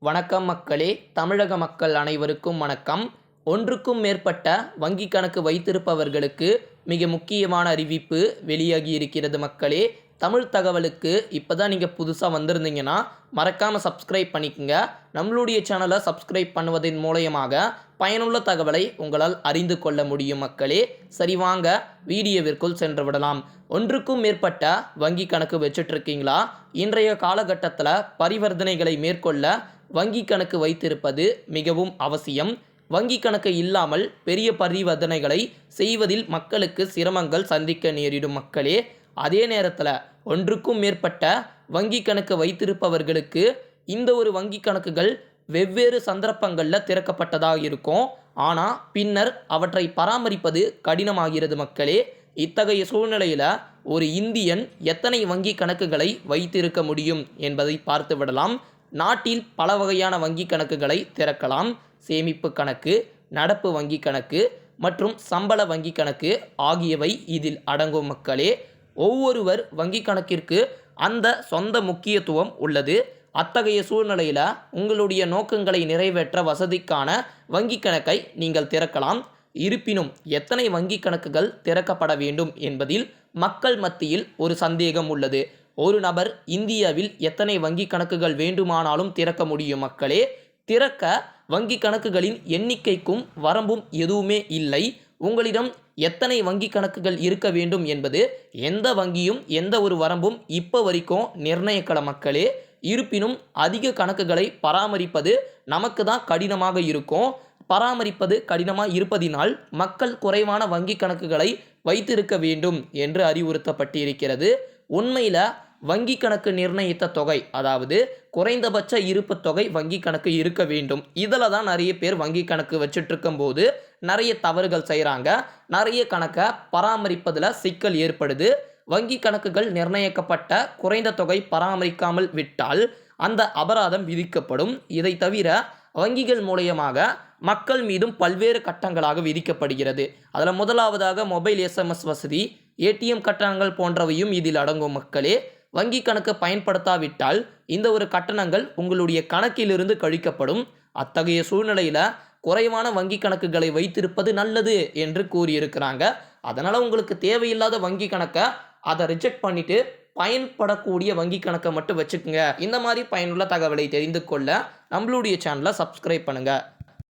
வணக்கம் மக்களே. தமிழக மக்கள் அனைவருக்கும் வணக்கம். ஒன்றுக்கும் மேற்பட்ட வங்கி கணக்கு வைத்திருப்பவர்களுக்கு மிக முக்கியமான அறிவிப்பு வெளியாகி இருக்கிறது மக்களே. தமிழ் தகவலுக்கு இப்போ தான் நீங்கள் புதுசாக வந்திருந்தீங்கன்னா மறக்காமல் சப்ஸ்கிரைப் பண்ணிக்கோங்க. நம்மளுடைய சேனலை சப்ஸ்கிரைப் பண்ணுவதன் மூலயமாக பயனுள்ள தகவலை உங்களால் அறிந்து கொள்ள முடியும் மக்களே. சரி வாங்க வீடியோவிற்குள் சென்று விடலாம். ஒன்றுக்கும் மேற்பட்ட வங்கி கணக்கு வச்சுட்ருக்கீங்களா? இன்றைய காலகட்டத்தில் பரிவர்த்தனைகளை மேற்கொள்ள வங்கி கணக்கு வைத்திருப்பது மிகவும் அவசியம். வங்கி கணக்கு இல்லாமல் பெரிய பரிவர்த்தனைகளை செய்வதில் மக்களுக்கு சிரமங்கள் சந்திக்க நேரிடும் மக்களே. அதே நேரத்தில் ஒன்றுக்கும் மேற்பட்ட வங்கி கணக்கு வைத்திருப்பவர்களுக்கு இந்த ஒரு வங்கி கணக்குகள் வெவ்வேறு சந்தர்ப்பங்களில் திறக்கப்பட்டதாக இருக்கும். ஆனால் பின்னர் அவற்றை பராமரிப்பது கடினமாகிறது மக்களே. இத்தகைய சூழ்நிலையில் ஒரு இந்தியன் எத்தனை வங்கி கணக்குகளை வைத்திருக்க முடியும் என்பதை பார்த்து விடலாம். நாட்டில் பல வகையான வங்கி கணக்குகளை திறக்கலாம். சேமிப்பு கணக்கு, நடப்பு வங்கி கணக்கு மற்றும் சம்பள வங்கி கணக்கு ஆகியவை இதில் அடங்கும் மக்களே. ஒவ்வொருவர் வங்கி கணக்கிற்கு அந்த சொந்த முக்கியத்துவம் உள்ளது. அத்தகைய சூழ்நிலையில் உங்களுடைய நோக்கங்களை நிறைவேற்ற வசதிக்கான வங்கி கணக்கை நீங்கள் திறக்கலாம். இருப்பினும் எத்தனை வங்கி கணக்குகள் திறக்கப்பட வேண்டும் என்பதில் மக்கள் மத்தியில் ஒரு சந்தேகம் உள்ளது. ஒரு நபர் இந்தியாவில் எத்தனை வங்கி கணக்குகள் வேண்டுமானாலும் திறக்க முடியும் மக்களே. திறக்க வங்கி கணக்குகளின் எண்ணிக்கைக்கும் வரம்பும் எதுவுமே இல்லை. உங்களிடம் எத்தனை வங்கி கணக்குகள் இருக்க வேண்டும் என்பது எந்த வங்கியும் எந்த ஒரு வரம்பும் இப்போ வரைக்கும் நிர்ணயிக்கல மக்களே. இருப்பினும் அதிக கணக்குகளை பராமரிப்பது நமக்கு தான் கடினமாக இருக்கும். பராமரிப்பது கடினமாக இருப்பதினால் மக்கள் குறைவான வங்கி கணக்குகளை வைத்திருக்க வேண்டும் என்று அறிவுறுத்தப்பட்டிருக்கிறது. உண்மையில் வங்கி கணக்கு நிர்ணயித்த தொகை, அதாவது குறைந்தபட்ச இருப்பு தொகை வங்கி கணக்கு இருக்க வேண்டும். இதில் தான் நிறைய பேர் வங்கி கணக்கு வச்சுட்டு இருக்கும்போது நிறைய தவறுகள் செய்கிறாங்க. நிறைய கணக்கை பராமரிப்பதில் சிக்கல் ஏற்படுது. வங்கி கணக்குகள் நிர்ணயிக்கப்பட்ட குறைந்த தொகை பராமரிக்காமல் விட்டால் அந்த அபராதம் விதிக்கப்படும். இதை தவிர வங்கிகள் மூலயமாக மக்கள் மீதும் பல்வேறு கட்டங்களாக விதிக்கப்படுகிறது. அதில் முதலாவதாக மொபைல் SMS வசதி, ஏடிஎம் கட்டணங்கள் போன்றவையும் இதில் அடங்கும் மக்களே. வங்கி கணக்கு பயன்படுத்தாவிட்டால் இந்த ஒரு கட்டணங்கள் உங்களுடைய கணக்கிலிருந்து கழிக்கப்படும். அத்தகைய சூழ்நிலையில் குறைவான வங்கி கணக்குகளை வைத்திருப்பது நல்லது என்று கூறியிருக்கிறாங்க. அதனால் உங்களுக்கு தேவையில்லாத வங்கி கணக்கை அதை ரிஜெக்ட் பண்ணிவிட்டு பயன்படக்கூடிய வங்கி கணக்கை மட்டும் வச்சுக்கோங்க. இந்த மாதிரி பயனுள்ள தகவலை தெரிந்து கொள்ள நம்மளுடைய சேனலை சப்ஸ்கிரைப் பண்ணுங்கள்.